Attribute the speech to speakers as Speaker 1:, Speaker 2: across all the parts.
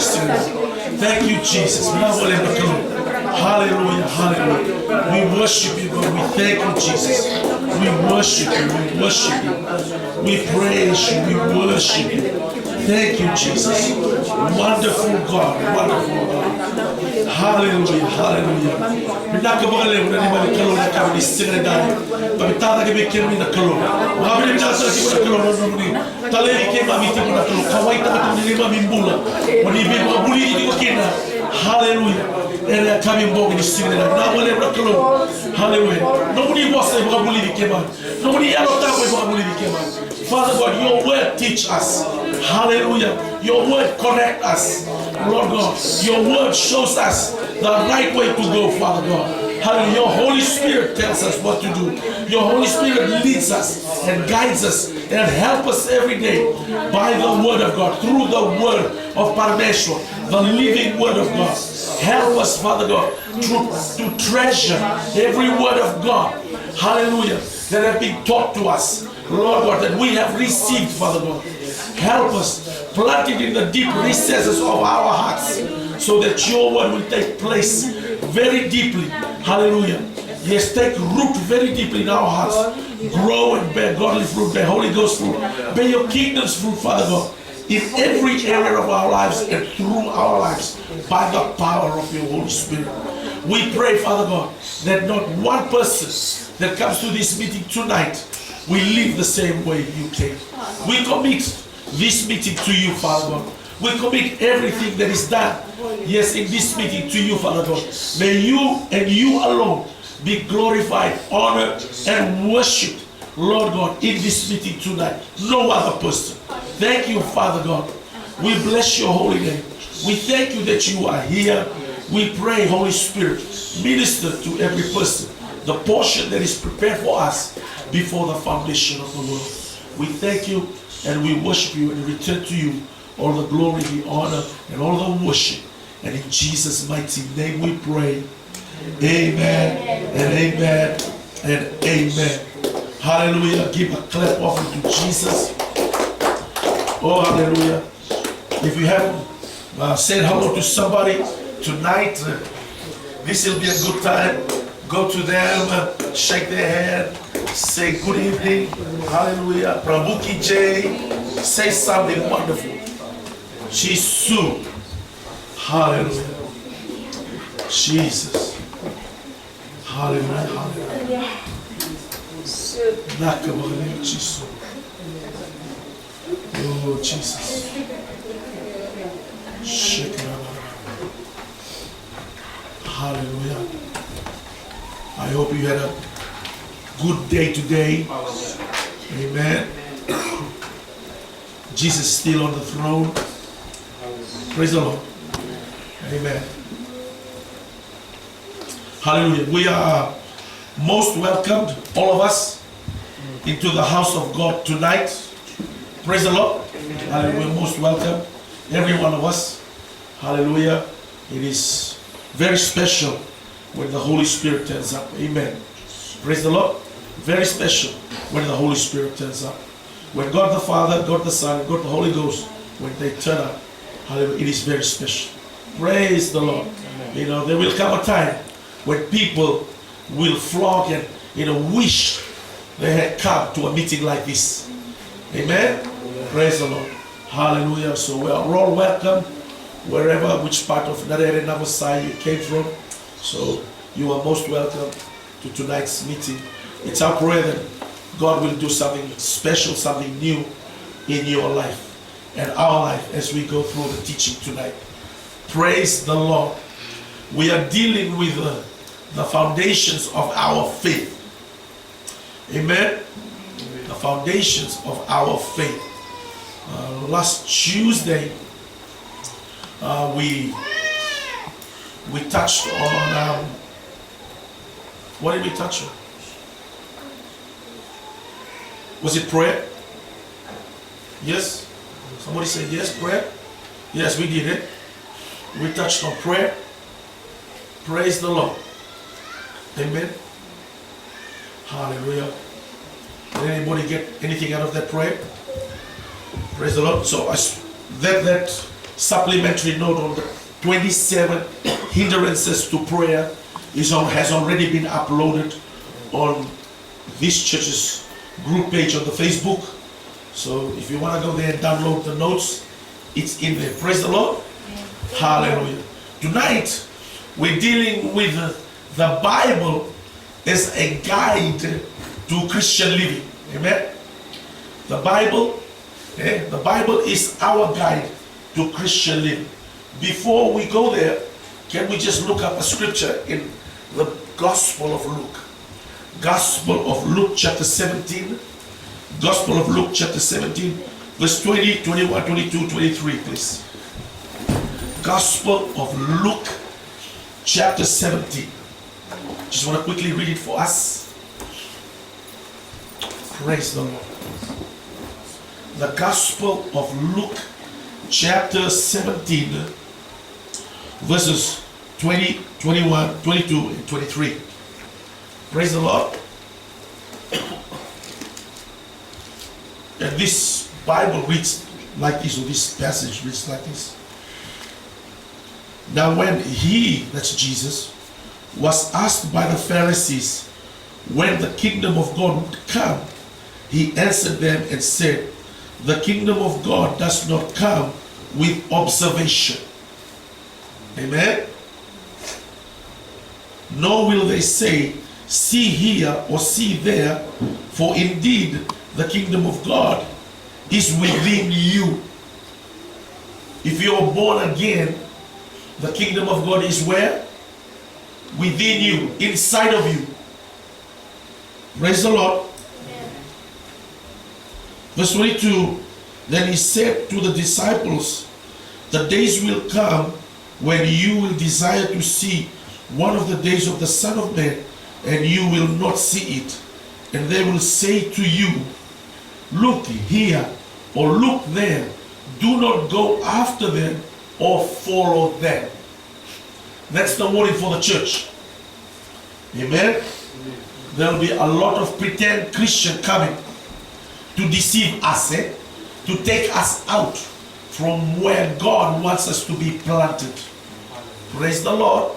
Speaker 1: singing tonight. Thank you, Jesus. Hallelujah, hallelujah. We worship you, God. We thank you, Jesus. We worship you, we worship you. We praise you, we worship you. Thank you, Jesus. Wonderful God, wonderful God. Hallelujah, hallelujah. Hallelujah. And they're coming back in the city. Hallelujah. Nobody was able to believe it came out. Nobody ever thought we were believe it came out. Father God, your word teach us. Hallelujah. Your word correct us. Lord God, your word shows us the right way to go, Father God. Hallelujah. Your Holy Spirit tells us what to do. Your Holy Spirit leads us and guides us and helps us every day by the word of God, through the word of Parameshwar, the living word of God. Help us, Father God, to treasure every word of God. Hallelujah. That have been taught to us. Lord God, that we have received, Father God. Help us, plant it in the deep recesses of our hearts so that your word will take place very deeply. Hallelujah. Yes, take root very deeply in our hearts. Grow and bear godly fruit, bear Holy Ghost fruit, bear your kingdom's fruit, Father God, in every area of our lives and through our lives by the power of your Holy Spirit. We pray, Father God, that not one person that comes to this meeting tonight will live the same way you came. We commit this meeting to you, Father God. We commit everything that is done, yes, in this meeting to you, Father God. May you and you alone be glorified, honored, and worshipped, Lord God, in this meeting tonight. No other person. Thank you, Father God. We bless your holy name. We thank you that you are here. We pray, Holy Spirit, minister to every person the portion that is prepared for us before the foundation of the world. We thank you and we worship you and return to you all the glory, the honor, and all the worship. And in Jesus' mighty name we pray. Amen and amen and amen. Hallelujah. Give a clap offering to Jesus. Oh, hallelujah. If you have said hello to somebody tonight, this will be a good time. Go to them, shake their hand, say good evening. Hallelujah. Prabhuki J. Say something wonderful. Jisu. Hallelujah. Jesus. Hallelujah. Hallelujah. Nakabali Jisu. Oh, Jesus. Shake it out. Hallelujah. I hope you had a good day today. Amen. Jesus is still on the throne. Praise the Lord. Amen. Hallelujah. We are most welcomed, all of us, into the house of God tonight. Praise the Lord. Hallelujah. We're most welcome, every one of us. Hallelujah. It is very special when the Holy Spirit turns up. Amen. Praise the Lord. Very special when the Holy Spirit turns up. When God the Father, God the Son, God the Holy Ghost, when they turn up, hallelujah, it is very special. Praise the Lord. Amen. You know, there will come a time when people will flock and, wish they had come to a meeting like this. Amen. Amen. Praise the Lord. Hallelujah. So we are all welcome wherever, which part of Narere Navasai you came from. So you are most welcome to tonight's meeting. It's our prayer that God will do something special, something new in your life and our life as we go through the teaching tonight. Praise the Lord. We are dealing with the foundations of our faith. Amen. The foundations of our faith. Last Tuesday, we touched on, what did we touch on? Was it prayer? Yes? Somebody said yes, prayer? Yes, we did it. We touched on prayer. Praise the Lord. Amen. Hallelujah. Did anybody get anything out of that prayer? Praise the Lord. So that supplementary note on the 27 hindrances to prayer has already been uploaded on this church's group page on the Facebook. So if you want to go there and download the notes, it's in there. Praise the Lord. Yeah. Hallelujah. Tonight we're dealing with the Bible as a guide to Christian living. Amen. The Bible is our guide to Christian living. Before we go there, can we just look up a scripture in the Gospel of Luke? Gospel of Luke chapter 17. Gospel of Luke chapter 17, verse 20, 21, 22, 23, please. Gospel of Luke chapter 17. Just want to quickly read it for us. Praise the Lord. The Gospel of Luke chapter 17, verses 20, 21, 22, and 23. Praise the Lord. And this Bible reads like this, or this passage reads like this. Now when he, that's Jesus, was asked by the Pharisees when the kingdom of God would come, he answered them and said, the kingdom of God does not come with observation. Amen. Nor will they say, see here or see there, for indeed the kingdom of God is within you. If you are born again, the kingdom of God is where? Within you, inside of you. Praise the Lord. Yeah. Verse 22, then he said to the disciples, the days will come when you will desire to see one of the days of the Son of Man, and you will not see it. And they will say to you, look here or look there. Do not go after them or follow them. That's the warning for the church. Amen. There will be a lot of pretend Christian coming to deceive us, to take us out from where God wants us to be planted. Praise the Lord.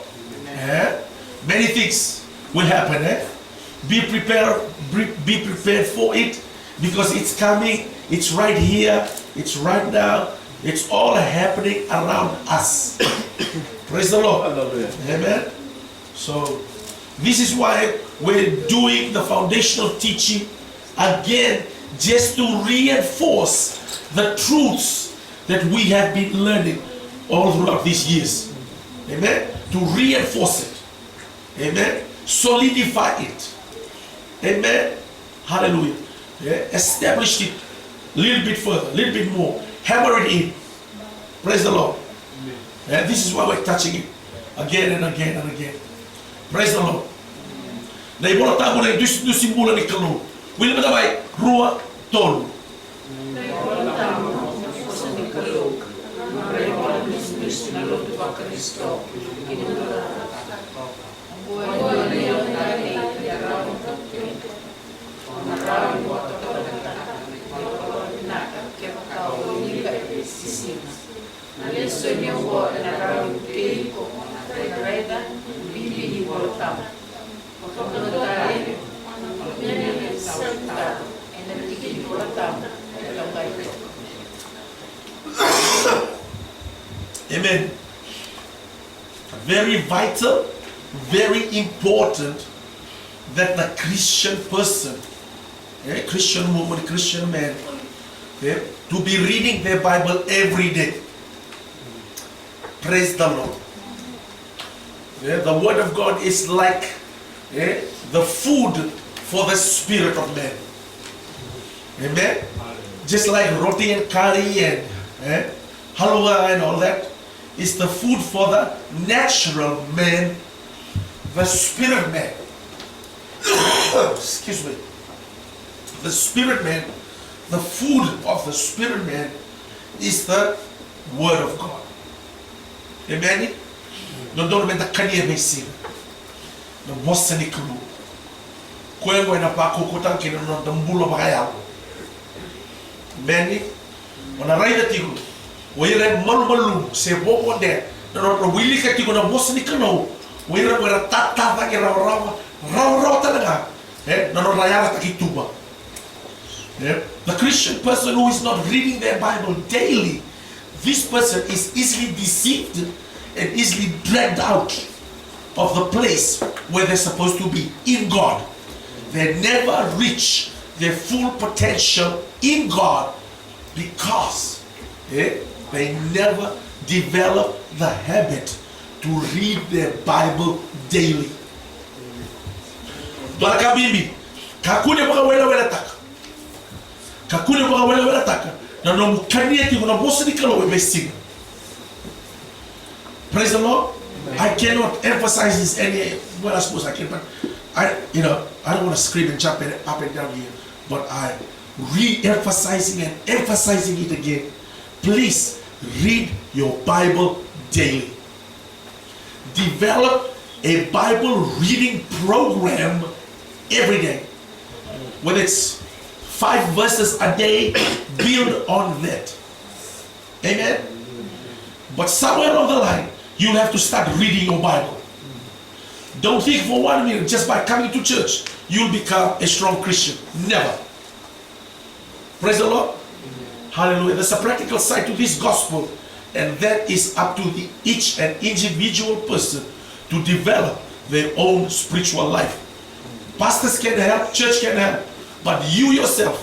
Speaker 1: Many things will happen. Be prepared for it, because it's coming. It's right here. It's right now. It's all happening around us. Praise the Lord. Amen. So this is why we're doing the foundational teaching again, just to reinforce the truths that we have been learning all throughout these years. Amen. To reinforce it. Amen. Solidify it. Amen. Hallelujah. Establish it a little bit further, a little bit more. Hammer it in. Praise the Lord. This is why we're touching it again and again and again. Praise the Lord. Na ibola tago na du simbula ni kalu. Wili ba bay rua tolu. Na ibola tago ni kalu. Na ibola dis na lo tu Kristo. Amen. Very vital, very important that the Christian person, Christian woman, Christian man, to be reading their Bible every day. Praise the Lord. The Word of God is like the food for the spirit of man. Amen. Just like roti and curry and halwa and all that is the food for the natural man, the spirit man. Excuse me. The spirit man, the food of the spirit man is the Word of God. Amen. No don't remember kanya messi. No mossani kulu. Kwengo na pa kukutan kina no dambulo bakaya. Meni wana raida tigo. Wira malu se bobo de no wili ka tigo na bosni kano. Wira tata ta ke rawa talaga. No rayara ta kituba. The Christian person who is not reading their Bible daily, this person is easily deceived and easily dragged out of the place where they're supposed to be in God. They never reach their full potential in God because they never develop the habit to read their Bible daily. Baraka bibi, kakune baka wela taka. Kakune baka wela taka. Na no mukania ti kuna bosi dikalo we besting. Praise the Lord. I cannot emphasize this any. Well, I suppose I can, but I don't want to scream and jump up and down here. But I re-emphasizing and emphasizing it again. Please read your Bible daily. Develop a Bible reading program every day. Whether it's 5 verses a day, build on that. Amen. But somewhere along the line, you'll have to start reading your Bible. Don't think for 1 minute just by coming to church you'll become a strong Christian. Never. Praise the Lord. Hallelujah. There's a practical side to this gospel, and that is up to each and individual person to develop their own spiritual life. Pastors can help, church can help, but you yourself,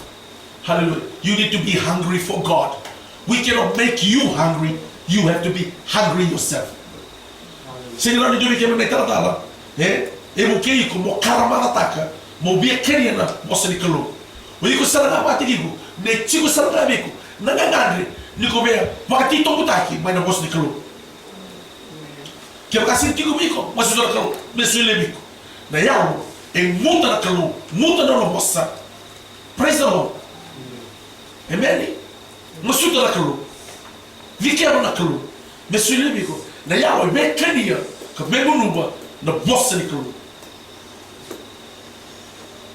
Speaker 1: hallelujah, you need to be hungry for God. We cannot make you hungry. You have to be hungry yourself. Senhor, eu quero me tratar, eu quero como caramana taca, mobia querendo você de calor. O que você não vai ter que go, nem chico você não vai ver, não ganhar, nem comer, vai ter todo aqui, mas não você de calor. Que eu quase que comigo, mas você não calor, mas você lebico. Na yao, muda na calor, muda na nossa. Praise the Lord. Amen. Mas você na calor. Vi que na calor, mas você lebico. Na yao, bem queria, que bem bonuba, na bossa de calor.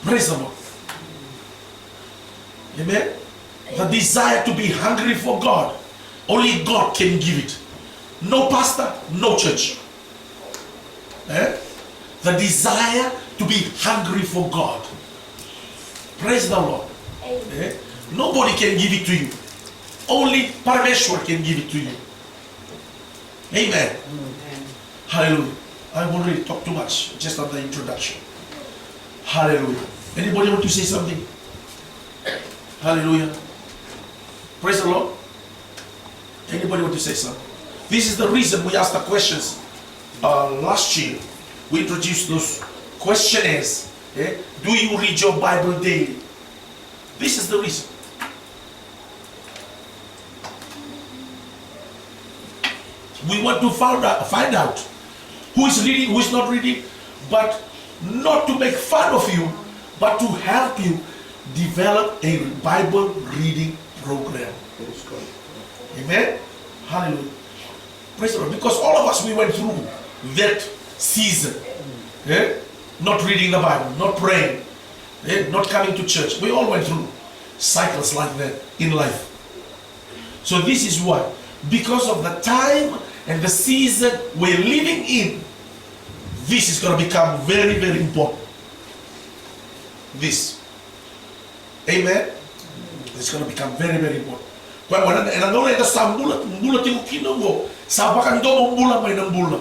Speaker 1: Praise the Lord. Amen. The desire to be hungry for God, only God can give it. No pastor, no church. The desire to be hungry for God. Praise the Lord. Nobody can give it to you. Only Parameshwar can give it to you. Amen. Hallelujah. I've already talked too much just on the introduction. Hallelujah. Anybody want to say something? Hallelujah. Praise the Lord. Anybody want to say something? This is the reason we asked the questions last year. We introduced those questionnaires. Do you read your Bible daily? This is the reason. We want to find out who is reading, who is not reading, but not to make fun of you, but to help you develop a Bible reading program. Amen. Hallelujah. Praise the Lord. Because all of us, we went through that season. Not reading the Bible, not praying, not coming to church. We all went through cycles like that in life. So this is why, because of the time and the season we're living in, this is going to become very, very important. This. Amen. It's going to become very, very important. And I'm going to say, mbula tingo kinongo, sabakan do mbula may mbula.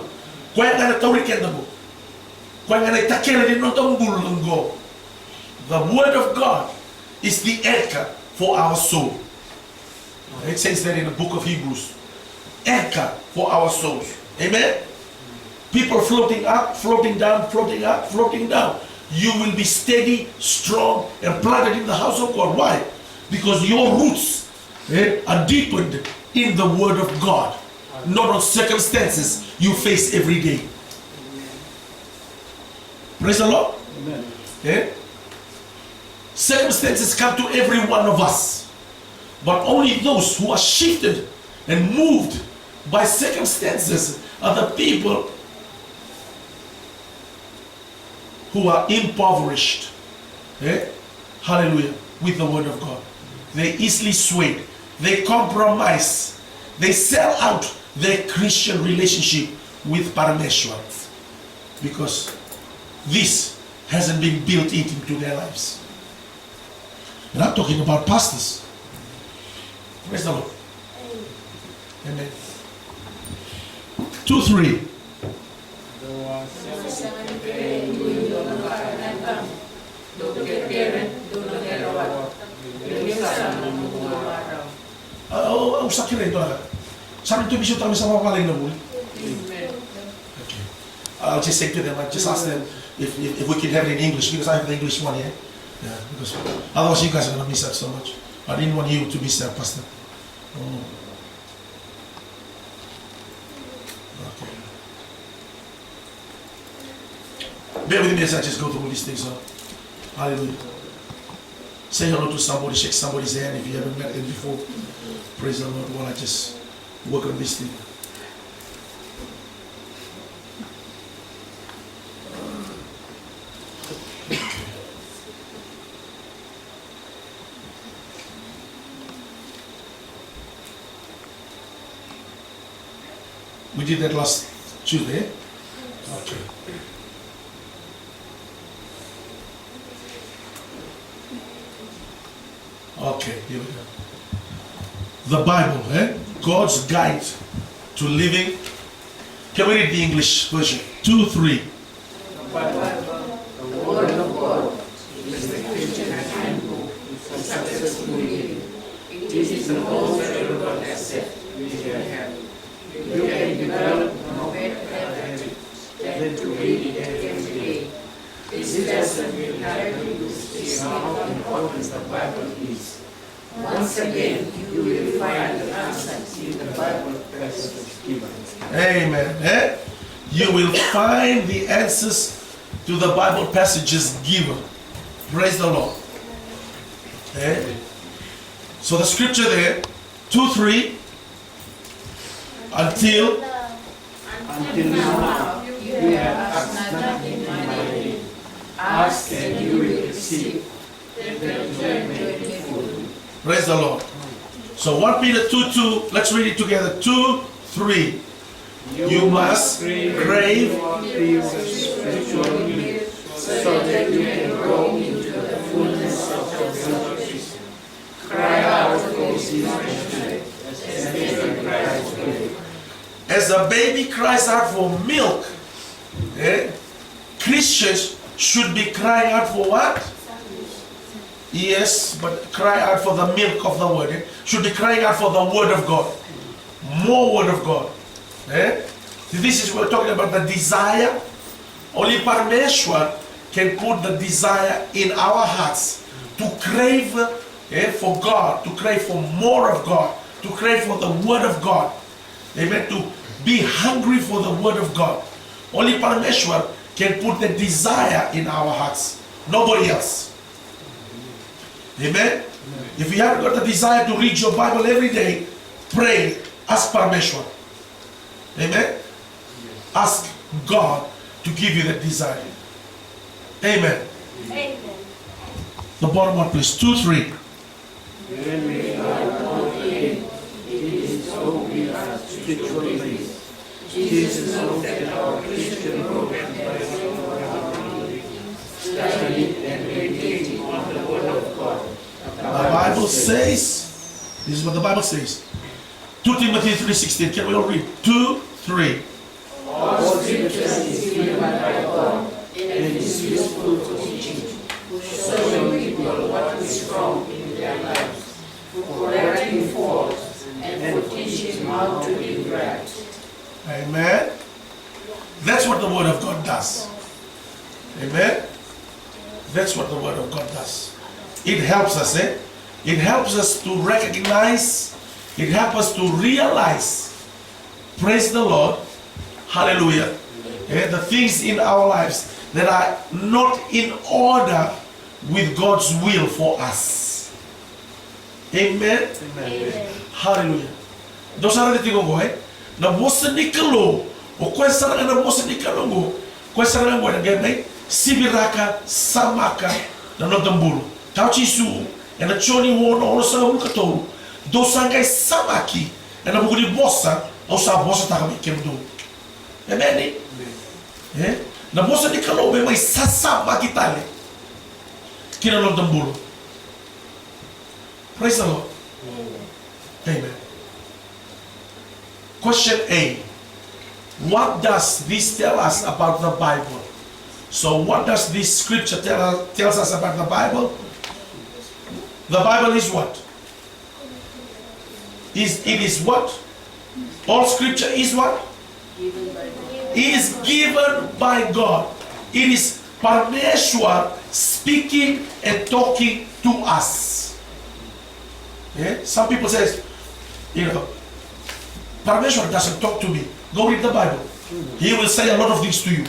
Speaker 1: Kaya nga natawriken na mo. Kaya nga naitakela din ng mbula ngo. The word of God is the anchor for our soul. It says that in the book of Hebrews. Anchor for our souls. Amen. People floating up, floating down, floating up, floating down. You will be steady, strong, and planted in the house of God. Why? Because your roots are deepened in the Word of God, not on circumstances you face every day. Praise the Lord. Amen. Circumstances come to every one of us, but only those who are shifted and moved by circumstances are the people who are impoverished. Hallelujah. With the word of God. They easily swayed. They compromise. They sell out their Christian relationship with Parameshwar because this hasn't been built into their lives. And I'm talking about pastors. Praise the Lord. Amen. 2-3. Usah kira itu lah. Sampai itu bisa tahu sama paling namun. Okay. I'll just say to them, I just ask them if we can have it in English because I have the English one here. Yeah, because otherwise you guys are gonna miss out so much. I didn't want you to miss out, Pastor. Oh. Okay. Bear with me as I just go through these things. Hallelujah. Say hello to somebody, shake somebody's hand if you haven't met them before. Praise the Lord while I just work on this thing. We did that last Tuesday. Okay. Okay, here we go. The Bible, God's guide to living. Can we read the English version? 2-3.
Speaker 2: The word of God is the Christian handbook for successful living. It is the most valuable asset we have. You can develop no better habit than to read it every day. This lesson will help you to see how important the Bible is. Once again, you will find the answers in the Bible passages given.
Speaker 1: Amen. You will find the answers to the Bible passages given. Praise the Lord. So the scripture there, 2-3, until
Speaker 2: now, you have asked nothing in my name. Ask and you will receive, that you may be full.
Speaker 1: Praise the Lord. So 1 Peter 2:2, let's read it together. 2-3. You must crave
Speaker 2: spiritual milk so that you can grow into the fullness of your knowledge. Cry out for spiritual as baby cries for milk.
Speaker 1: As a baby cries out for milk, Christians should be crying out for what? Yes, but cry out for the milk of the word. Should be crying out for the word of God. More word of God. This is we're talking about the desire. Only Parameshwar can put the desire in our hearts to crave for God, to crave for more of God, to crave for the word of God. Amen. To be hungry for the word of God. Only Parameshwar can put the desire in our hearts. Nobody else. Amen. If you haven't got the desire to read your Bible every day, pray, ask Parameshwar. Amen. Ask God to give you that desire. Amen.
Speaker 3: Amen.
Speaker 1: The bottom one, please. 2-3.
Speaker 2: When we are born again, it is so we are spiritually. Jesus looked at our Christian growth by studying and meditating on the Word of God.
Speaker 1: The Bible says, this is what the Bible says. 2 Timothy 3:16. Can we all read? 2-3.
Speaker 2: All scripture is given by God and is useful for teaching, showing people what is wrong in their lives, for correcting faults, and for teaching how to live right.
Speaker 1: Amen. That's what the word of God does. Amen. That's what the word of God does. It helps us, It helps us to recognize, it helps us to realize, praise the Lord, hallelujah, the things in our lives that are not in order with God's will for us. Amen.
Speaker 3: Amen.
Speaker 1: Hallelujah. Dosa na tigo go na mosa ni kalo o kwesa na mosa ni kalo go kwesa na go na game sibiraka samaka na notambulu. Tau chisu, e na choni wo no sa ulkatou. Do sangai samaki, e na bukuli bossa, au sa bossa taka mi kemdo. Amen. Eh? Na bossa di kalau be mai sasa makitale. Kina notambulu. Praise the Lord. Amen. Question A. What does this tell us about the Bible? So what does this scripture tells us about the Bible? The Bible is what? It is what? All scripture is what? Is given by God. It is Parameshwar speaking and talking to us. Yeah? Some people say, Parameshwar doesn't talk to me. Go read the Bible. He will say a lot of things to you.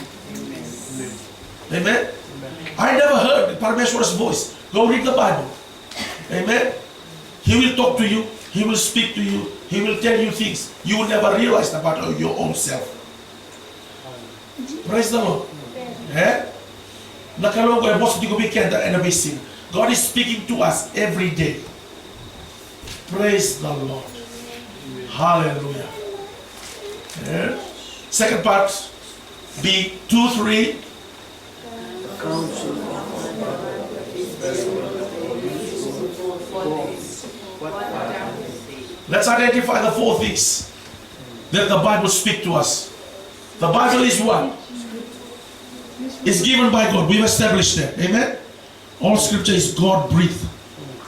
Speaker 1: Amen. I never heard Parameshwar's voice. Go read the Bible. Amen. He will talk to you. He will speak to you. He will tell you things you will never realize about your own self. Praise the Lord. God is speaking to us every day. Praise the Lord. Hallelujah. Yeah. Second part, B 2-3. Let's identify the 4 things that the Bible speaks to us. The Bible is what? It's given by God. We've established that. Amen. All scripture is God breathed.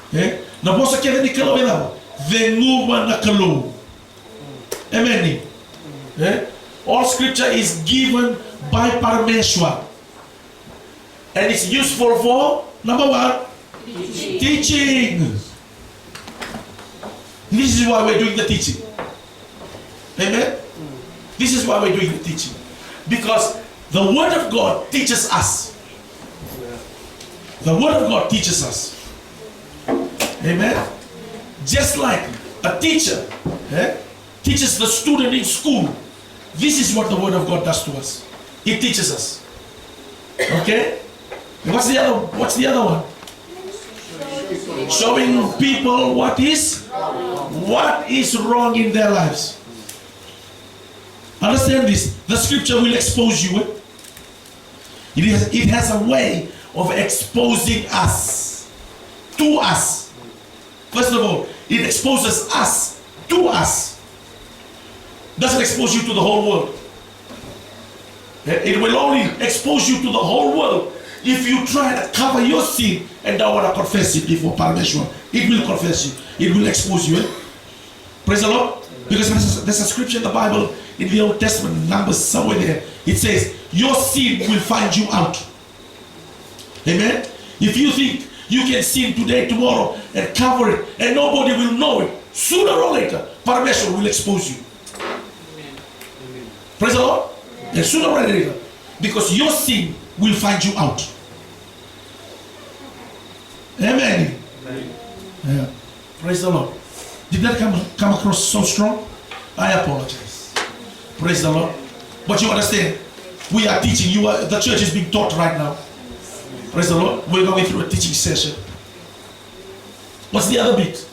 Speaker 1: Okay? Na bosa kaya ni kalau ina, venuma na kalau. Amen. All scripture is given by Parameshwar. And it's useful for, number 1, teaching. This is why we're doing the teaching. Amen? This is why we're doing the teaching. Because the Word of God teaches us. The Word of God teaches us. Amen? Just like a teacher teaches the student in school. This is what the Word of God does to us. It teaches us. Okay? And what's the other one? Showing people what is wrong in their lives. Understand this. The scripture will expose you. It has a way of exposing us to us. First of all, it exposes us to us. Doesn't expose you to the whole world. It will only expose you to the whole world if you try to cover your sin and don't want to confess it before Parameshwar. It will confess you. It will expose you. Praise the Lord. Because there's a scripture in the Bible, in the Old Testament, Numbers somewhere there. It says, your sin will find you out. Amen. If you think you can sin today, tomorrow, and cover it, and nobody will know it, sooner or later, Parameshwar will expose you. Amen. Praise the Lord. And sooner or later, because your sin will find you out. Amen. Amen. Yeah. Praise the Lord. Did that come across so strong? I apologize. Praise the Lord. But you understand, we are teaching. The church is being taught right now. Praise the Lord. We're going through a teaching session. What's the other bit?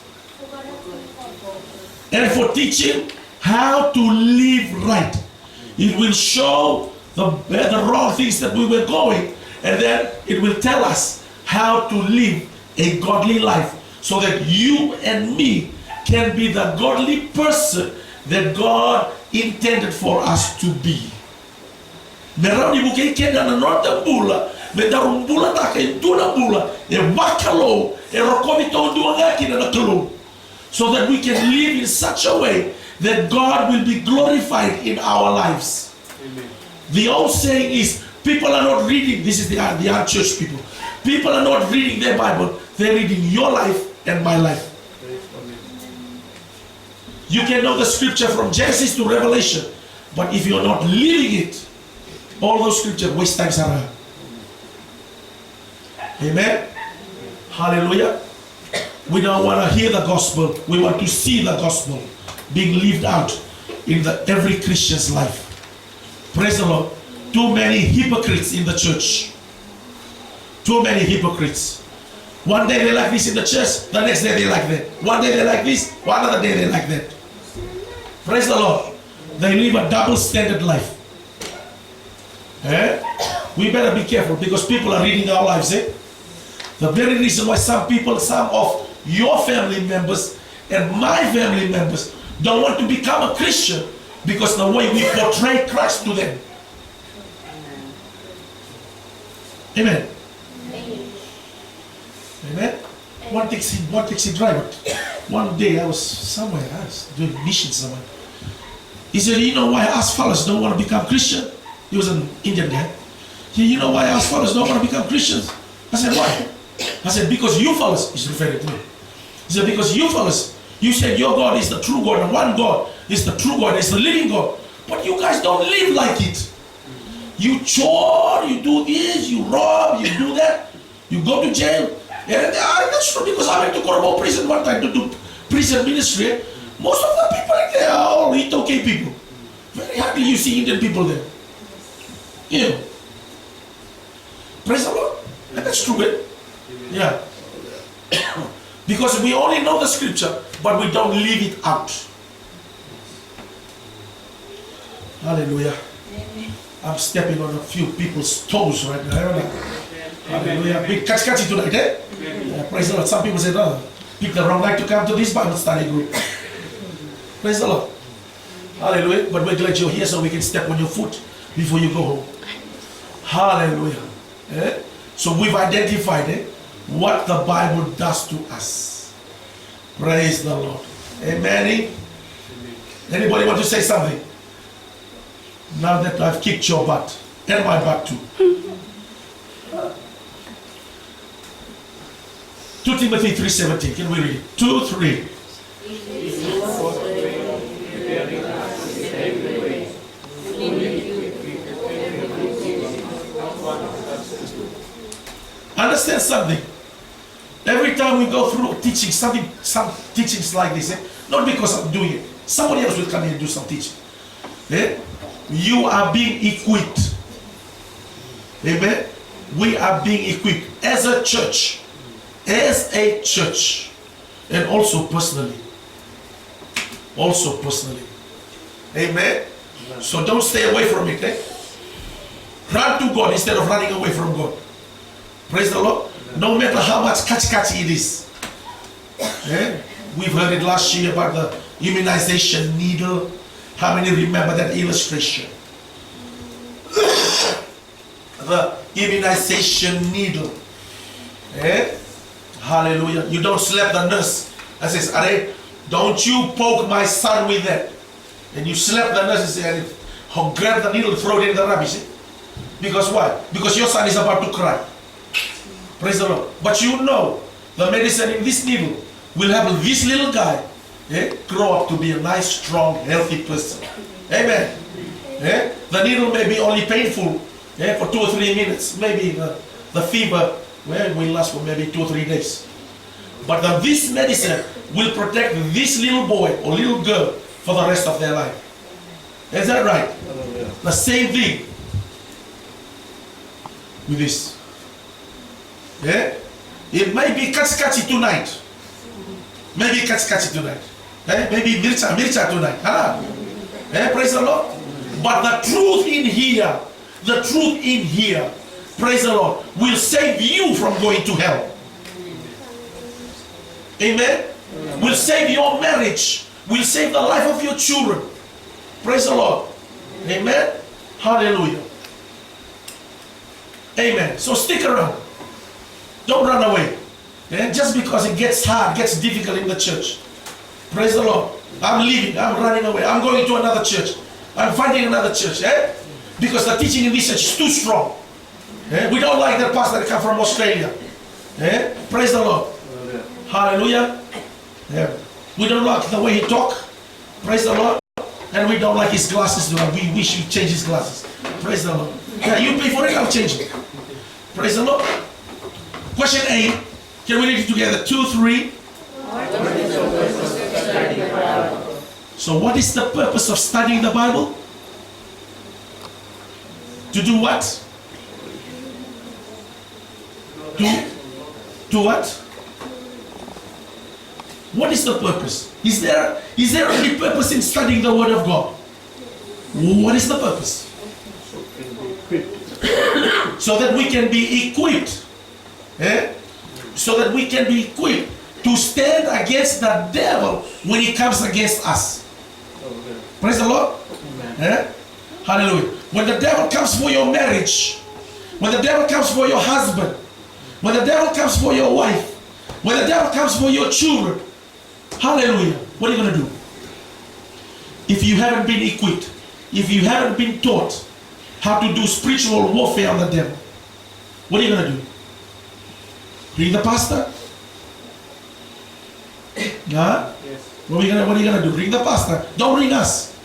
Speaker 1: And for teaching how to live right. It will show the wrong things that we were going, and then it will tell us how to live a godly life so that you and me can be the godly person that God intended for us to be. Merau di bukai kena na nota bula, medarum bula takai tuna bula, e wakalo, e rokomi to duanga kina na kalo, so that we can live in such a way that God will be glorified in our lives. Amen. The old saying is, people are not reading, this is the unchurched people, people are not reading their Bible, they're reading your life and my life. You can know the scripture from Genesis to Revelation, but if you're not living it, all those scriptures waste time, Sarah. Amen. Hallelujah. We don't want to hear the gospel, we want to see the gospel being lived out in every Christian's life. Praise the Lord. Too many hypocrites in the church. Too many hypocrites. One day they like this in the church, the next day they like that. One day they like this, one other day they like that. Praise the Lord. They live a double standard life. We better be careful because people are reading our lives. The very reason why some people, some of your family members and my family members don't want to become a Christian because the way we portray Christ to them. Amen. Amen. One taxi driver. One day I was somewhere, I was doing mission somewhere. He said, you know why us fellas don't want to become Christian? He was an Indian guy. He said, you know why us fellas don't want to become Christians? I said, why? I said, because you fellas, he's referring to me. He said, because you fellas, you said your God is the true God and one God is the true God, is the living God. But you guys don't live like it. You chore, you do this, you rob, you do that, you go to jail. And that's true because I went to Corombo prison one time to do prison ministry. Most of the people in there are all okay people. Very hardly you see Indian people there. You know. Praise the Lord. And that's true, man. Yeah. Because we only know the scripture, but we don't live it out. Hallelujah. I'm stepping on a few people's toes right now. Hallelujah. Big catchy tonight, eh? Yeah, praise the Lord. Some people say, no, pick the wrong night to come to this Bible study group. Praise the Lord. Hallelujah. But we're glad you're here so we can step on your foot before you go home. Hallelujah. Eh? So we've identified what the Bible does to us. Praise the Lord. Amen. Anybody want to say something? Now that I've kicked your butt and my butt too. 2 Timothy 3:17. Can we read it? 2:3. Understand something. Every time we go through teaching some teachings like this, not because I'm doing it, somebody else will come here and do some teaching. You are being equipped. Amen. We are being equipped as a church, and also personally. Amen. So don't stay away from it. Run to God instead of running away from God. Praise the Lord. No matter how much catchy it is. We've heard it last year about the immunization needle. How many remember that illustration? The immunization needle. Hallelujah. You don't slap the nurse and says, Are, don't you poke my son with that. And you slap the nurse and say, grab the needle, throw it in the rubbish. Because why? Because your son is about to cry. Praise the Lord. But you know, the medicine in this needle will help this little guy grow up to be a nice, strong, healthy person. Amen. The needle may be only painful for 2 or 3 minutes. Maybe the fever will last for maybe 2 or 3 days. But this medicine will protect this little boy or little girl for the rest of their life. Is that right? The same thing with this. It may be catchy tonight. Maybe catchy tonight. Maybe mircha tonight. Praise the Lord. But the truth in here, praise the Lord, will save you from going to hell. Amen. Will save your marriage. Will save the life of your children. Praise the Lord. Amen. Hallelujah. Amen. So stick around. Don't run away. Just because it gets hard, gets difficult in the church. Praise the Lord. I'm leaving. I'm running away. I'm going to another church. I'm finding another church. Because the teaching in this church is too strong. We don't like that pastor that come from Australia. Praise the Lord. Hallelujah. We don't like the way he talk. Praise the Lord. And we don't like his glasses. We wish he change his glasses. Praise the Lord. Yeah, you pay for it, I'll change it. Praise the Lord. Question 8. Can we read it together? 2, 3. So what is the purpose of studying the Bible? To do what? To what? What is the purpose? Is there any purpose in studying the Word of God? What is the purpose? So that we can be equipped. So that we can be equipped to stand against the devil when he comes against us. Praise the Lord. Hallelujah. When the devil comes for your marriage, when the devil comes for your husband, when the devil comes for your wife, when the devil comes for your children, hallelujah, what are you going to do? If you haven't been equipped, if you haven't been taught how to do spiritual warfare on the devil, what are you going to do? Ring the pastor? Huh?
Speaker 2: Yes.
Speaker 1: What are you going to do? Ring the pastor. Don't ring us.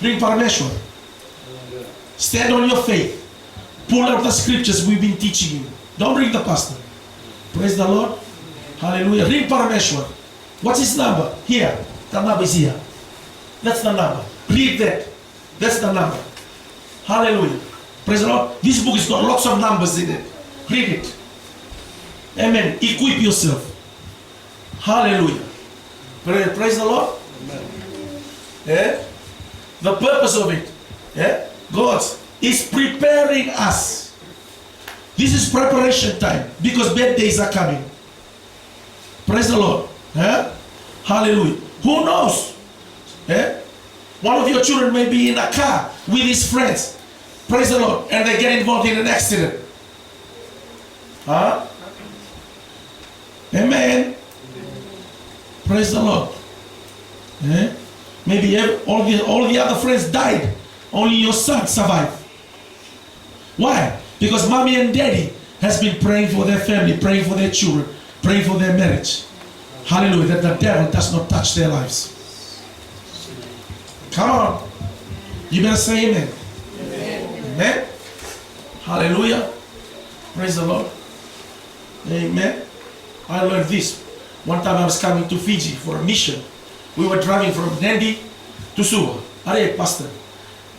Speaker 1: Ring Parameshwar. Stand on your faith. Pull out the scriptures we've been teaching you. Don't ring the pastor. Praise the Lord. Hallelujah. Ring Parameshwar. What's his number? Here. The number is here. That's the number. Read that. That's the number. Hallelujah. Praise the Lord. This book has got lots of numbers in it. Read it. Amen. Equip yourself. Hallelujah. Praise the Lord. Yeah? The purpose of it, yeah? God is preparing us. This is preparation time because bad days are coming. Praise the Lord. Yeah? Hallelujah. Who knows? Yeah? One of your children may be in a car with his friends. Praise the Lord. And they get involved in an accident. Huh? Amen. Praise the Lord. Yeah? Maybe all the other friends died. Only your son survived. Why? Because mommy and daddy has been praying for their family, praying for their children, praying for their marriage. Hallelujah. That the devil does not touch their lives. Come on. You better say amen. Amen. Amen. Hallelujah. Praise the Lord. Amen. I learned this. One time I was coming to Fiji for a mission. We were driving from Nandi to Suva. Are Pastor?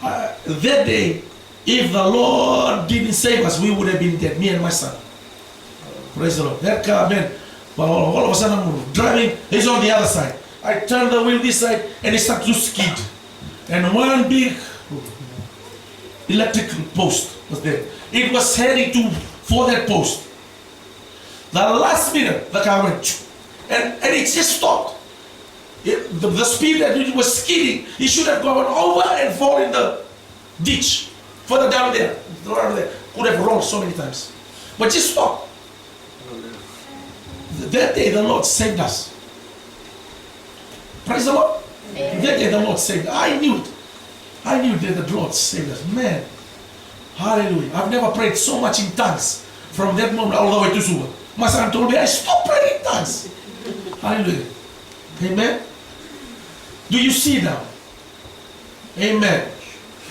Speaker 1: That day, if the Lord didn't save us, we would have been dead, me and my son. Praise the Lord. That car, man, well, all of a sudden I'm driving, he's on the other side. I turned the wheel this side and it started to skid. And one big electric post was there. It was heading for that post. The last minute, the car went and it just stopped. The speed that it was skidding, it should have gone over and fall in the ditch. Further down there. Could have rolled so many times. But just stop. That day the Lord saved us. Praise the Lord. Amen. That day the Lord saved us. I knew it. I knew that the Lord saved us. Man. Hallelujah. I've never prayed so much in tongues from that moment all the way to Suva. My son told me, I stopped praying in tongues. Hallelujah. Amen. Do you see now? Amen.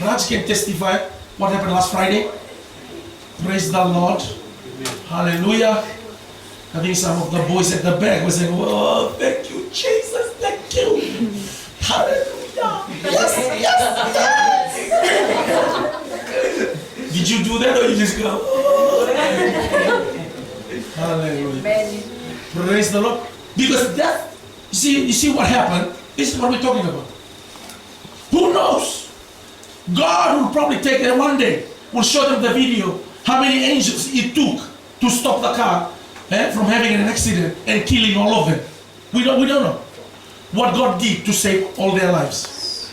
Speaker 1: Raj can testify what happened last Friday. Praise the Lord. Hallelujah. I think some of the boys at the back were saying, oh, thank you, Jesus, thank you. Hallelujah. Yes, yes, yes. Did you do that or you just go, oh. Hallelujah. Amen. Praise the Lord. Because that, you see what happened? This is what we're talking about. Who knows? God will probably take them one day. We'll show them the video. How many angels it took to stop the car from having an accident and killing all of them. We don't know what God did to save all their lives.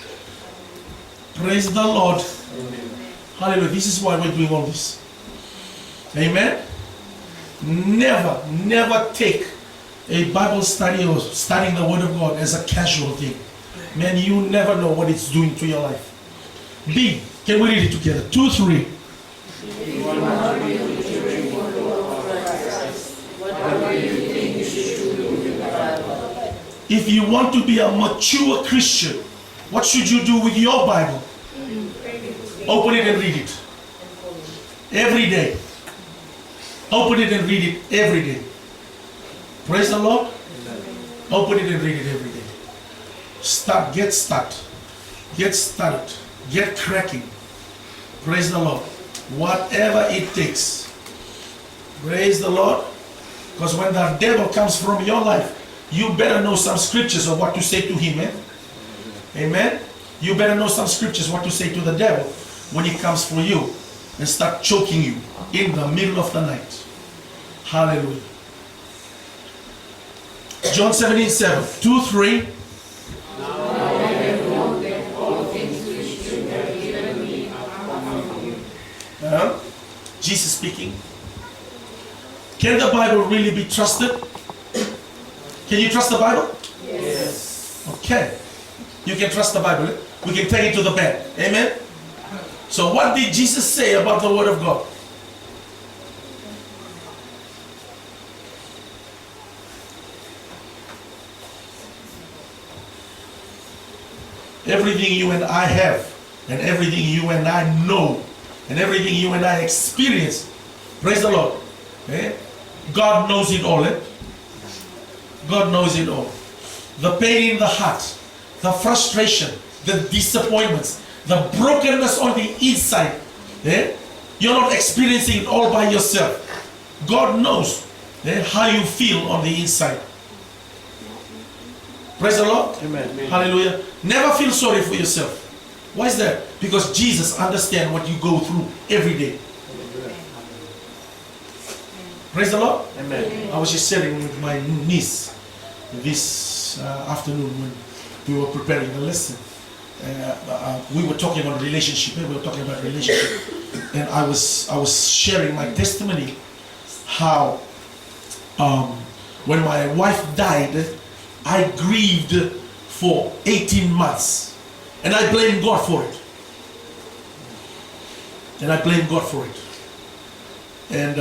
Speaker 1: Praise the Lord. Amen. Hallelujah. This is why we're doing all this. Amen. Never take a Bible study or studying the Word of God as a casual thing. Man, you never know what it's doing to your life. B, can we read it together? 2, 3. If you want to be a mature Christian, what should you do with your Bible? Open it and read it. Every day. Open it and read it every day. Praise the Lord. Open it and read it every day. Get started. Get started. Get cracking. Praise the Lord. Whatever it takes. Praise the Lord. Because when the devil comes from your life, you better know some scriptures of what to say to him. Amen. You better know some scriptures what to say to the devil when he comes for you and start choking you in the middle of the night. Hallelujah. John 17:7. 2, 3. Jesus speaking. Can the Bible really be trusted? Can you trust the Bible?
Speaker 2: Yes.
Speaker 1: Okay. You can trust the Bible. We can take it to the bank. Amen. So what did Jesus say about the Word of God? Everything you and I have, and everything you and I know, and everything you and I experience, praise the Lord. God knows it all. God knows it all. The pain in the heart, the frustration, the disappointments, the brokenness on the inside. You're not experiencing it all by yourself. God knows how you feel on the inside. Praise the Lord.
Speaker 2: Amen.
Speaker 1: Hallelujah. Never feel sorry for yourself. Why is that? Because Jesus understands what you go through every day. Praise the Lord.
Speaker 2: Amen.
Speaker 1: I was just sharing with my niece this afternoon when we were preparing the lesson. We were talking about relationship. We were talking about relationship, and I was sharing my testimony how when my wife died, I grieved for 18 months, and I blame God for it. And I blame God for it. And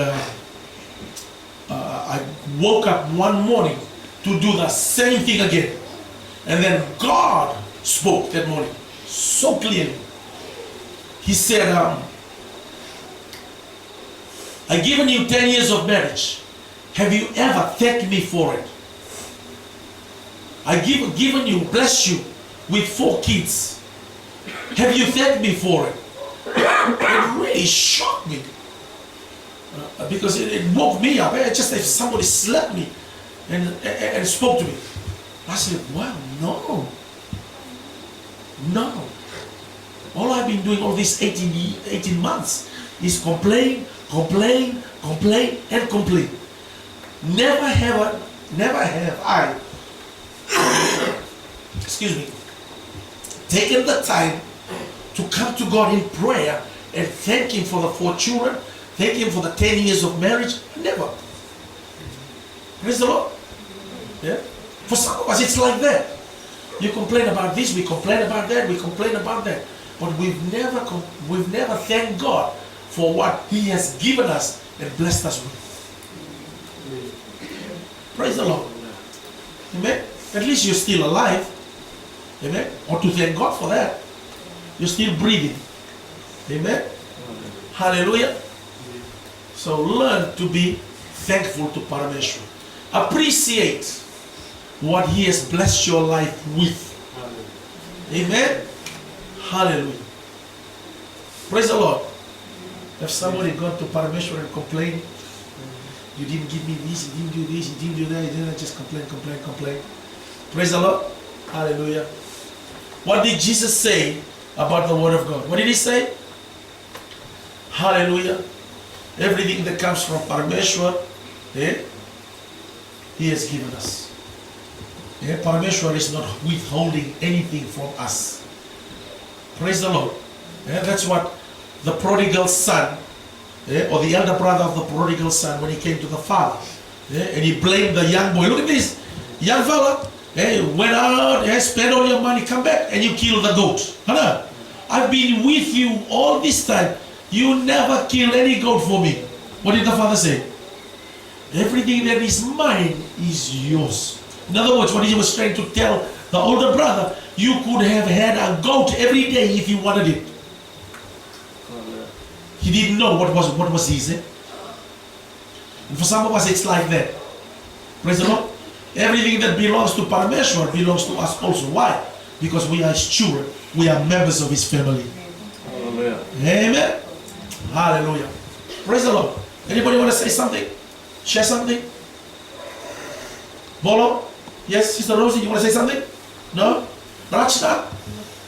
Speaker 1: I woke up one morning to do the same thing again. And then God spoke that morning so clearly. He said, I've given you 10 years of marriage. Have you ever thanked me for it? I've given you, blessed you with 4 kids. Have you thanked me for it? It really shocked me. Because it woke me up. It's just if somebody slapped me and spoke to me. I said, wow, no. All I've been doing all these 18 months is complain, and complain. Never have I excuse me, taken the time to come to God in prayer and thank Him for the 4 children, thank Him for the 10 years of marriage. Never. Praise the Lord. Yeah. For some of us, it's like that. You complain about this, we complain about that, we complain about that, but we've never thanked God for what He has given us and blessed us with. Praise the Lord. Amen. At least you're still alive. Amen. Or to thank God for that. You're still breathing. Amen. Hallelujah. So learn to be thankful to Parameshwar. Appreciate what He has blessed your life with. Amen. Hallelujah. Praise the Lord. If somebody gone to Parameshwar and complained, you didn't give me this, you didn't do this, you didn't do that, you didn't, just complain. Praise the Lord. Hallelujah. What did Jesus say about the Word of God? What did He say? Hallelujah. Everything that comes from Parameshwar, He has given us. Parameshwar is not withholding anything from us. Praise the Lord. That's what the prodigal son, or the elder brother of the prodigal son, when he came to the father, and he blamed the young boy. Look at this, young fella, went out, spent all your money, come back, and you kill the goat. I've been with you all this time. You never kill any goat for me. What did the father say? Everything that is mine is yours. In other words, what he was trying to tell the older brother, you could have had a goat every day if you wanted it. He didn't know what was his. And for some of us, it's like that. Praise the Lord. Everything that belongs to Parameshwar belongs to us also. Why? Because we are His children. We are members of His family.
Speaker 2: Hallelujah.
Speaker 1: Amen. Hallelujah. Praise the Lord. Anybody want to say something? Share something? Bolo? Yes, Sister Rosie, you want to say something? No? Rachna?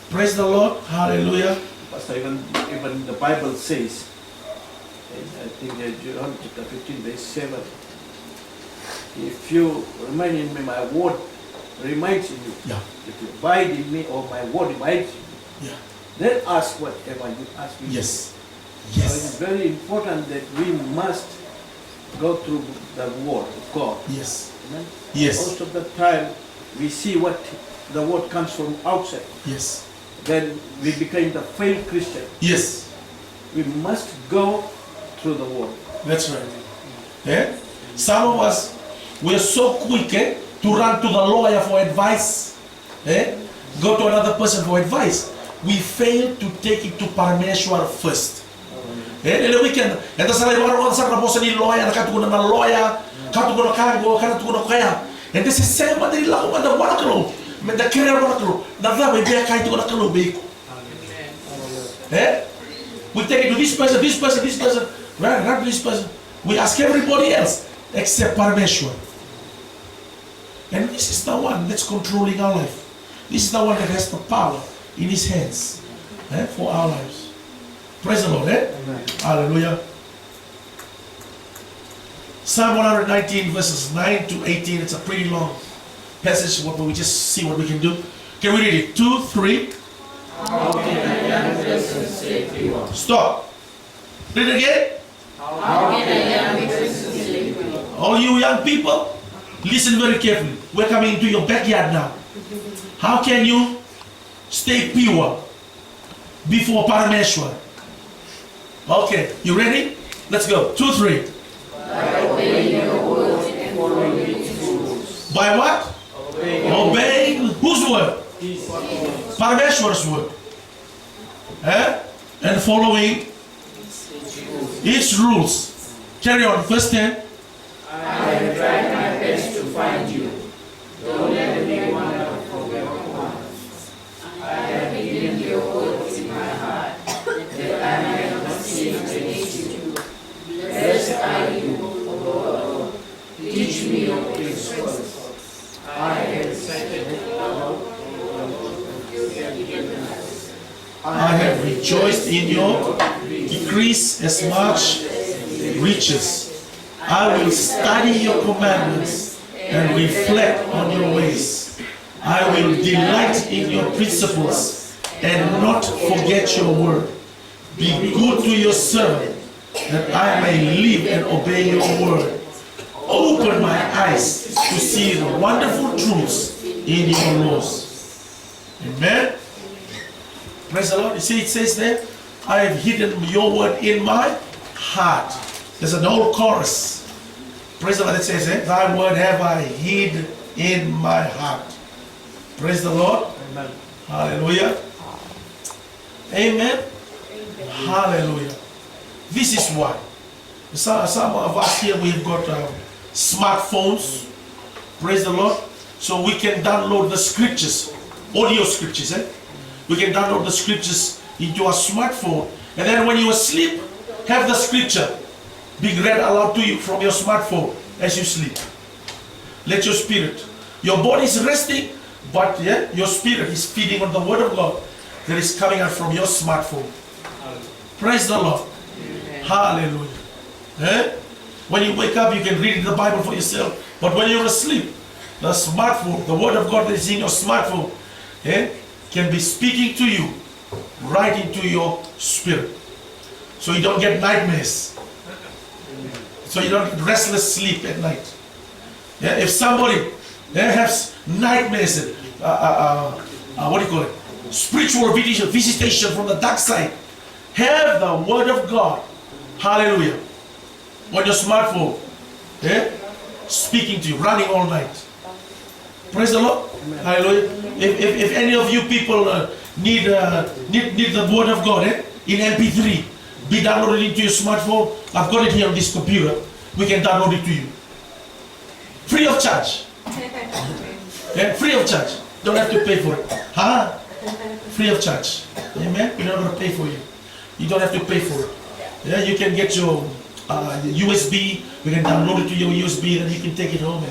Speaker 1: Praise the Lord. Hallelujah.
Speaker 3: Pastor, even the Bible says, I think that John chapter 15, verse 7, if you remain in me, my word remains in you.
Speaker 1: Yeah.
Speaker 3: If you abide in me or my word abides in you,
Speaker 1: Yeah.
Speaker 3: then ask whatever you ask me.
Speaker 1: Yes.
Speaker 3: So it's
Speaker 1: Yes.
Speaker 3: very important that we must go through the word of God.
Speaker 1: Yes.
Speaker 3: Amen?
Speaker 1: Yes.
Speaker 3: Most of the time, we see what the word comes from outside.
Speaker 1: Yes.
Speaker 3: Then we become the failed Christian.
Speaker 1: Yes.
Speaker 3: We must go through the word.
Speaker 1: That's right. Yeah? Some of us, we are so quick to run to the lawyer for advice. Go to another person for advice. We fail to take it to Parameshwar first. And we can, and that's why one sa raposa ni lawyer, nakatugon na lawyer, katugon na kago, katugon na kaya. And this is same madali lang kung ano wala kalo. May the career wala kalo. Nada may biya kahit tugon na kalo beiko. We take it to this person, this person, this person, right to this person. We ask everybody else except Parameshwar. And this is the one that's controlling our life. This is the one that has the power in his hands for our lives. Praise the Lord. Hallelujah. Psalm 119 verses 9 to 18. It's a pretty long passage, but we just see what we can do. Can we read it? 2, 3.
Speaker 2: How can a young person say pure?
Speaker 1: Stop. Read it again.
Speaker 2: How can a young person say pure?
Speaker 1: All you young people, listen very carefully. We're coming into your backyard now. How can you stay pure before Parameshwar? Okay, you ready? Let's go. 2, 3.
Speaker 2: By obeying your words and following its rules.
Speaker 1: By what? Obeying whose word? Parameshwar's word. And following its rules. Carry on. Verse 10.
Speaker 2: I have tried my best to find you. Don't let me wander from your commands. I have hidden your words in my heart, that I may not sin against you. Blessed are you, O Lord. Teach me your precepts. I have recited aloud you have given us.
Speaker 1: I have rejoiced in your decrease as much riches. I will study your commandments and reflect on your ways. I will delight in your principles and not forget your word. Be good to your servant, that I may live and obey your word. Open my eyes to see the wonderful truths in your laws. Amen. Praise the Lord. You see, it says there, I have hidden your word in my heart. There's an old chorus. Praise the Lord. It says, thy word have I hid in my heart. Praise the Lord.
Speaker 3: Amen.
Speaker 1: Hallelujah. Amen. Hallelujah. This is why. Some of us here, we've got smartphones. Praise the Lord. So we can download the scriptures, audio scriptures. We can download the scriptures into our smartphone. And then when you asleep, have the scripture being read aloud to you from your smartphone as you sleep. Let your spirit, your body is resting, but your spirit is feeding on the word of God that is coming out from your smartphone. Praise the Lord. Hallelujah. When you wake up, you can read the Bible for yourself. But when you're asleep, the smartphone, the word of God that is in your smartphone, can be speaking to you right into your spirit. So you don't get nightmares. So you don't get restless sleep at night. If somebody has nightmares, what do you call it? Spiritual visitation from the dark side. Have the word of God, hallelujah, on your smartphone, speaking to you, running all night. Praise the Lord. Hallelujah. If any of you people need the word of God in MP3, be downloaded into your smartphone. I've got it here on this computer. We can download it to you. Free of charge. Free of charge. Don't have to pay for it. Free of charge. Amen. We're not going to pay for you. You don't have to pay for it. You can get your USB. We can download it to your USB, and you can take it home.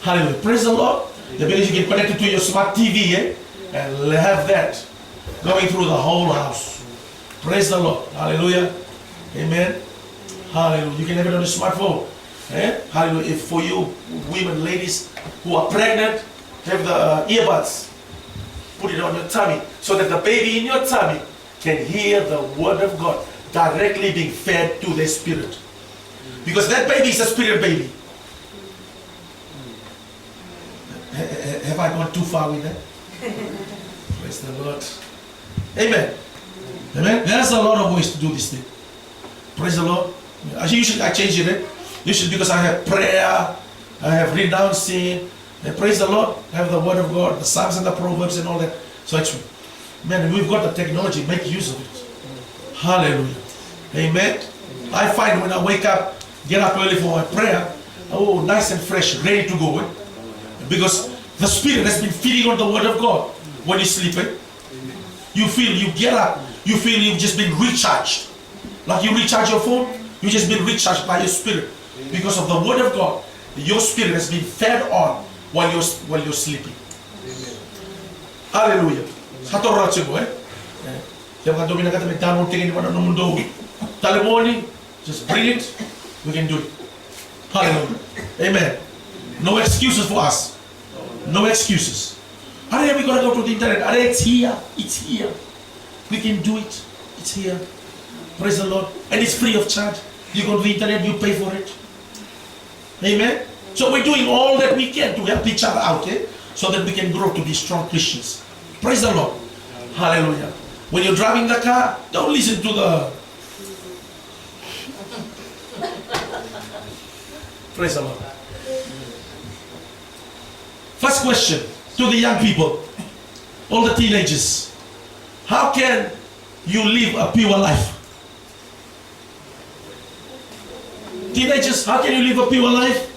Speaker 1: Hallelujah. Praise the Lord. The ability you can connect it to your smart TV, and have that going through the whole house. Praise the Lord. Hallelujah. Amen. Hallelujah. You can have it on a smartphone. Hallelujah. If for you women, ladies who are pregnant, have the earbuds, put it on your tummy so that the baby in your tummy can hear the word of God directly being fed to their spirit. Because that baby is a spirit baby. Have I gone too far with that? Praise the Lord. Amen. Amen. There's a lot of ways to do this thing. Praise the Lord. Usually I change it. Usually because I have prayer, I have renouncing, and praise the Lord, I have the word of God, the Psalms and the Proverbs and all that. So it's, man, we've got the technology, make use of it. Hallelujah. Amen. I find when I wake up, get up early for my prayer, oh, nice and fresh, ready to go. Because the Spirit has been feeding on the word of God. When you're sleeping, you feel, you get up, you feel you've just been recharged. Like you recharge your phone, you've just been recharged by your spirit. Because of the word of God, your spirit has been fed on while you're sleeping. Hallelujah. Just bring it, we can do it. Hallelujah. Amen. No excuses for us. No excuses. We gotta go to the internet. It's here. It's here. We can do it. It's here. Praise the Lord. And it's free of charge. You go to the internet, you pay for it. Amen. So we're doing all that we can to help each other out, so that we can grow to be strong Christians. Praise the Lord. Hallelujah. When you're driving the car, don't listen to the... Praise the Lord. First question to the young people, all the teenagers. How can you live a pure life? Teenagers, how can you live a pure life?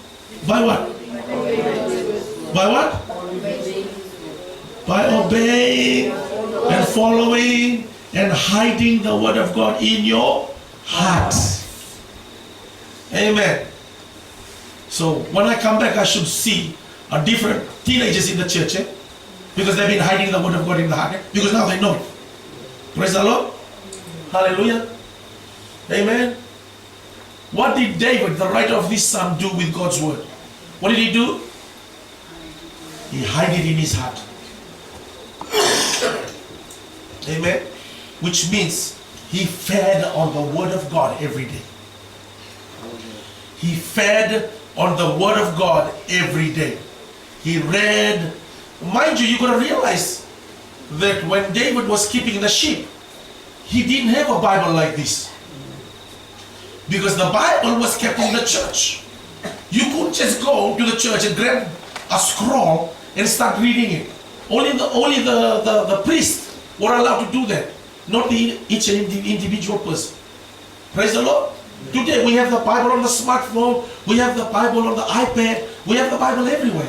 Speaker 1: By what? By what? By obeying and following and hiding the word of God in your heart. Amen. So when I come back, I should see a different teenagers in the church, because they've been hiding the word of God in the heart, because now they know it. Praise the Lord. Hallelujah. Amen. What did David, the writer of this psalm, do with God's word? What did he do? He hid it in his heart. Amen. Which means he fed on the word of God every day. He fed on the word of God every day. He read. Mind you, you got to realize that when David was keeping the sheep, he didn't have a Bible like this. Because the Bible was kept in the church. You couldn't just go to the church and grab a scroll and start reading it. Only the priest were allowed to do that, not each individual person. Praise the Lord. Today we have the Bible on the smartphone, we have the Bible on the iPad, we have the Bible everywhere.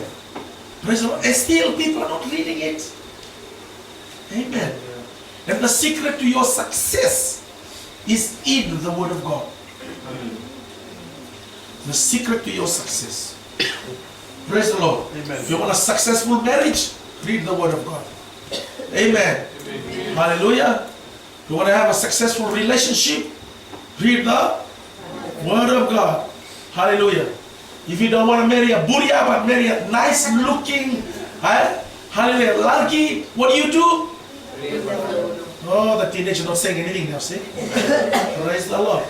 Speaker 1: Praise the Lord. And still people are not reading it. Amen. And the secret to your success is in the word of God. The secret to your success. Praise the Lord. Amen. If you want a successful marriage, read the word of God. Amen. Amen. Hallelujah. If you want to have a successful relationship, read the word of God. Hallelujah. If you don't want to marry a buria, but marry a nice looking, hallelujah, larky, what do? Oh, the teenager not saying anything now, see? Praise the Lord.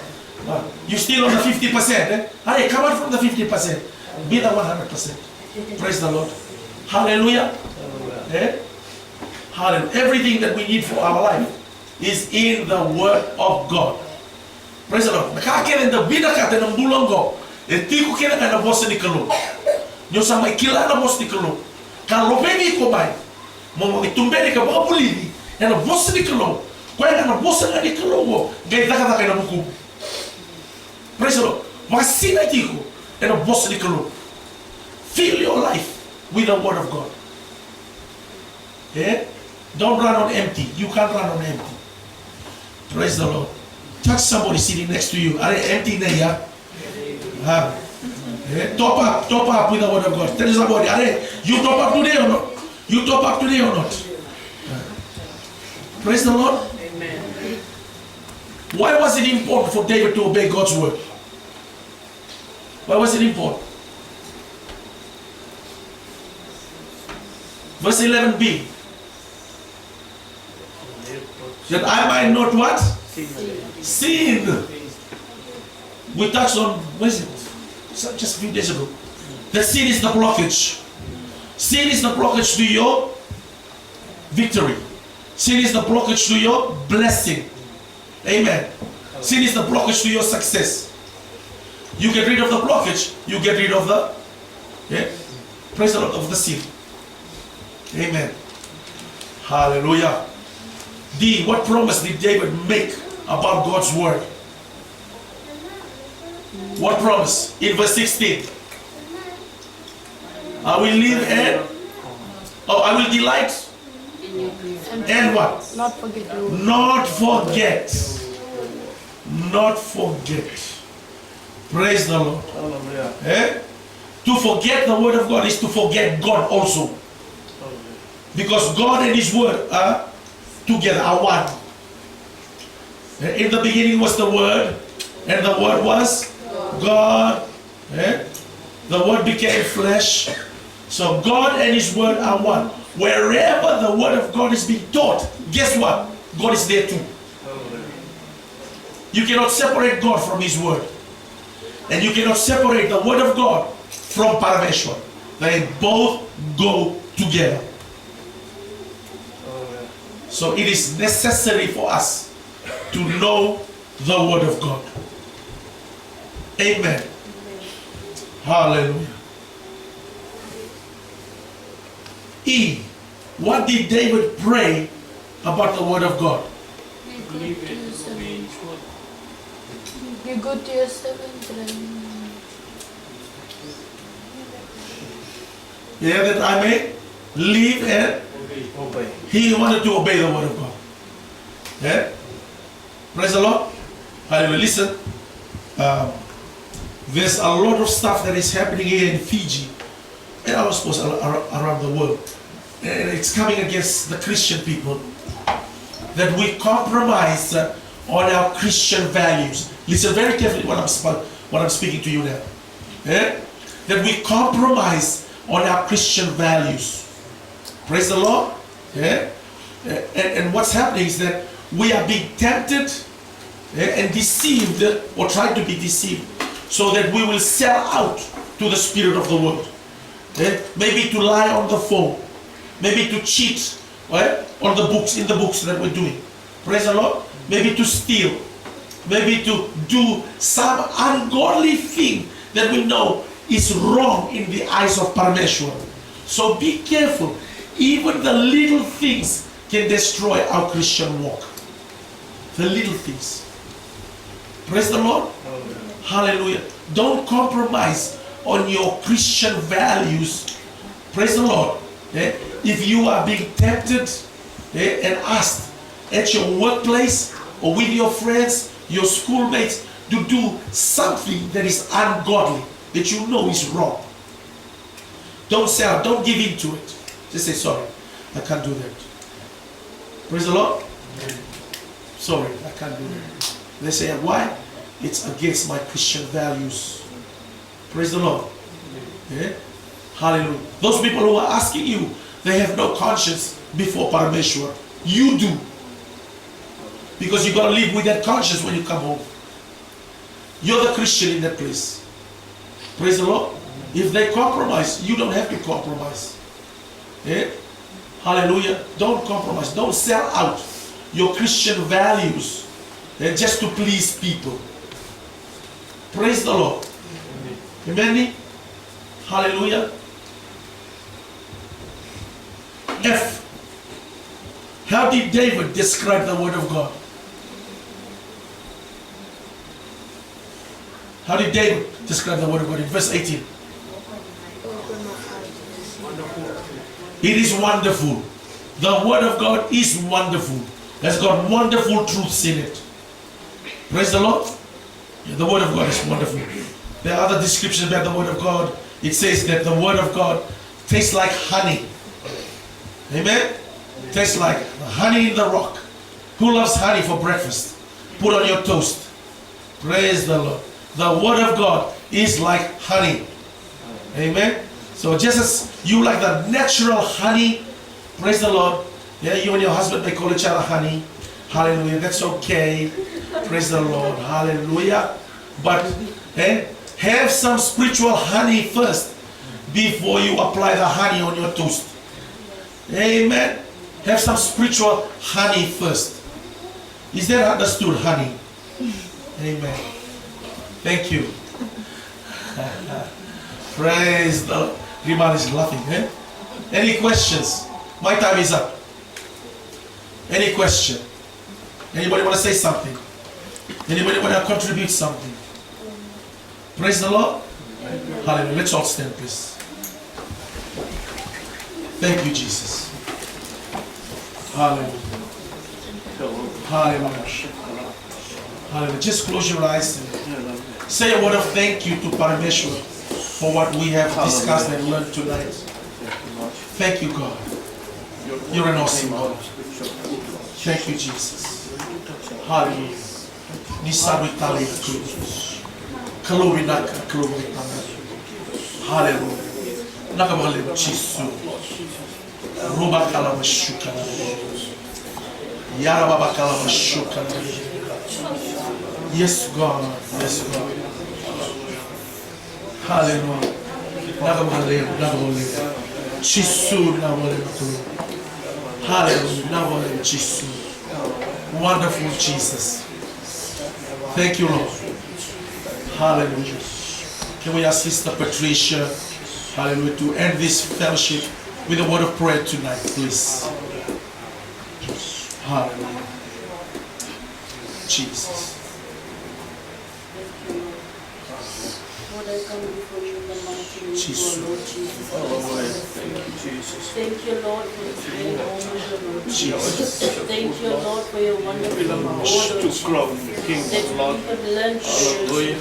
Speaker 1: You still on the 50%, Hey, come out from the 50%. Be the 100%. Praise the Lord. Hallelujah. Hallelujah. Everything that we need for our life is in the word of God. Praise the Lord. Nakakira the vida ka ng bulongo. Etiku kira ka na boss ni kalu. Nyo sa may kila na boss ni kalu. Kalau pegi ko bay. Mo itumberi ka mga pulidi. Na boss ni kalu. Kaya na boss na ni kalu mo. Gaya ka na buku. Praise the Lord. Masina tiko. Na boss ni kalu. Fill your life with the word of God. Don't run on empty. You can't run on empty. Praise the Lord. Touch somebody sitting next to you. Are they empty there? Yeah? Top up with the word of God. Tell somebody, are you top up today or not? You top up today or not? Praise the Lord.
Speaker 2: Amen.
Speaker 1: Why was it important for David to obey God's word? Why was it important? Verse 11b. That I might not what? Sin. We touched on, where is it? Just a few days ago. That sin is the blockage. Sin is the blockage to your victory. Sin is the blockage to your blessing. Amen. Sin is the blockage to your success. You get rid of the blockage, you get rid of the praise the Lord, of the sin. Amen. Hallelujah. D, what promise did David make about God's word? What promise? In verse 16. I will live and I will delight and what?
Speaker 4: Not forget you.
Speaker 1: Not forget. Not forget. Praise the Lord.
Speaker 3: Hallelujah.
Speaker 1: To forget the word of God is to forget God also. Because God and His word are together, are one. In the beginning was the word, and the word was God. The word became flesh. So God and His word are one. Wherever the word of God is being taught, guess what? God is there too. You cannot separate God from His word. And you cannot separate the word of God from Parameshwar. They both go together. So it is necessary for us to know the word of God. Amen. Hallelujah. E. What did David pray about the word of God?
Speaker 4: Be good to your servant.
Speaker 1: Yeah, that I may live and
Speaker 3: Obey.
Speaker 1: he wanted to obey the word of God. Yeah? Praise the Lord. Hallelujah. Listen, there's a lot of stuff that is happening here in Fiji and I suppose around the world. And it's coming against the Christian people, that we compromise on our Christian values. Listen very carefully what I'm speaking to you now. Yeah? That we compromise on our Christian values. Praise the Lord. Yeah? And what's happening is that we are being tempted and deceived, or trying to be deceived, so that we will sell out to the spirit of the world. Maybe to lie on the phone, maybe to cheat on the books, in the books that we're doing. Praise the Lord. Maybe to steal, maybe to do some ungodly thing that we know is wrong in the eyes of Parameshwar. So be careful. Even the little things can destroy our Christian walk. The little things. Praise the Lord. Hallelujah. Don't compromise on your Christian values. Praise the Lord. If you are being tempted and asked at your workplace or with your friends, your schoolmates, to do something that is ungodly, that you know is wrong, don't sell, don't give in to it. Just say, sorry, I can't do that. Praise the Lord. Sorry, I can't do that. They say, why? It's against my Christian values. Praise the Lord. Yeah? Hallelujah. Those people who are asking you, they have no conscience before Parameshwar. You do. Because you got to live with that conscience when you come home. You're the Christian in that place. Praise the Lord. If they compromise, you don't have to compromise. Yeah? Hallelujah. Don't compromise. Don't sell out your Christian values just to please people. Praise the Lord. Amen. Hallelujah. F. How did David describe the word of God? How did David describe the word of God in verse 18? It is wonderful. The word of God is wonderful. It's got wonderful truths in it. Praise the Lord. Yeah, the word of God is wonderful. There are other descriptions about the word of God. It says that the word of God tastes like honey. Amen? Tastes like honey in the rock. Who loves honey for breakfast? Put on your toast. Praise the Lord. The word of God is like honey. Amen? So just as you like the natural honey, praise the Lord. Yeah, you and your husband may call each other honey. Hallelujah. That's okay. Praise the Lord. Hallelujah. But have some spiritual honey first before you apply the honey on your toast. Amen. Have some spiritual honey first. Is that understood, honey? Amen. Thank you. Praise the Lord. Rimal is laughing. Any questions? My time is up. Any question? Anybody want to say something? Anybody want to contribute something? Praise the Lord. Hallelujah. Let's all stand, please. Thank you, Jesus. Hallelujah. Hallelujah. Hallelujah. Just close your eyes and say a word of thank you to Parameshwar for what we have discussed and learned tonight. Thank you, God. You're an awesome God. Thank you, Jesus. Hallelujah. Nisabitali Kalubinaka Kalubitana. Hallelujah. Nakabali Chisu. Ruba Kalamashuka. Yarababa Kalamashuka. Yes, God. Yes, God. Hallelujah. Nakabali Nakabali Chisu Nakabali. Hallelujah. Nakabali Chisu. Wonderful Jesus. Thank you, Lord. Hallelujah. Can we ask Sister Patricia, hallelujah, to end this fellowship with a word of prayer tonight, please? Hallelujah. Jesus.
Speaker 5: Lord, I come before you in the mighty name
Speaker 1: Jesus.
Speaker 5: of our Lord Jesus
Speaker 3: Oh,
Speaker 5: Christ.
Speaker 3: thank you, Jesus.
Speaker 5: Thank you, Lord, for this great honor, Lord Jesus.
Speaker 1: Jesus.
Speaker 5: Thank you, Lord, for your wonderful word, Lord
Speaker 3: To
Speaker 5: Jesus.
Speaker 3: crown King
Speaker 5: That
Speaker 3: of
Speaker 5: we
Speaker 3: Lord.
Speaker 5: have learned to
Speaker 3: Hallelujah.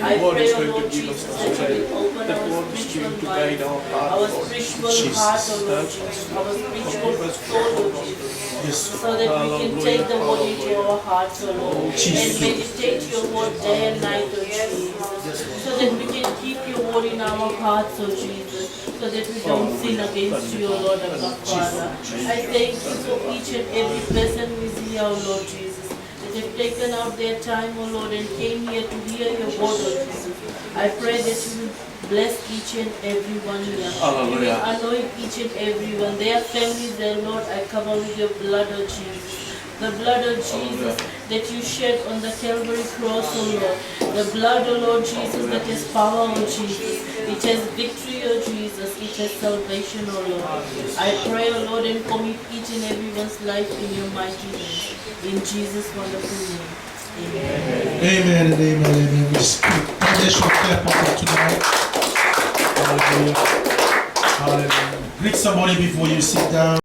Speaker 5: I
Speaker 3: What
Speaker 5: pray,
Speaker 3: is
Speaker 5: O
Speaker 3: going to
Speaker 5: Lord
Speaker 3: give us
Speaker 5: Jesus,
Speaker 3: the
Speaker 5: that you
Speaker 3: strength?
Speaker 5: will open
Speaker 3: That
Speaker 5: our
Speaker 3: Lord is
Speaker 5: spiritual
Speaker 3: going to
Speaker 5: mind,
Speaker 3: guide our heart,
Speaker 5: our
Speaker 3: Lord.
Speaker 5: spiritual
Speaker 1: Jesus.
Speaker 5: heart, O Lord Jesus, our spiritual soul, Lord Jesus.
Speaker 1: Yes,
Speaker 5: So that we can take the word into our hearts, O Lord, and
Speaker 1: Jesus.
Speaker 5: meditate your word day and night, O Jesus, so that we can keep your word in our hearts, O Jesus, so that we don't sin against you, O Lord of our Father. I thank you for each and every person who is here, O Lord Jesus, that have taken out their time, O Lord, and came here to hear your word, O Jesus. I pray that you will bless each and every one here. You will anoint each and every one. Their families, their Lord, I cover with your blood, O Jesus. The blood of Jesus that you shed on the Calvary cross, O Lord. The blood, O Lord Jesus, that has power, O Jesus. It has victory, O Jesus. It has salvation, O Lord. I pray, O Lord, and commit each and everyone's life in your mighty name. In Jesus' wonderful name. Amen.
Speaker 1: Amen and amen, amen. We speak foundational prayer power tonight. Hallelujah. Hallelujah. Greet somebody before you sit down.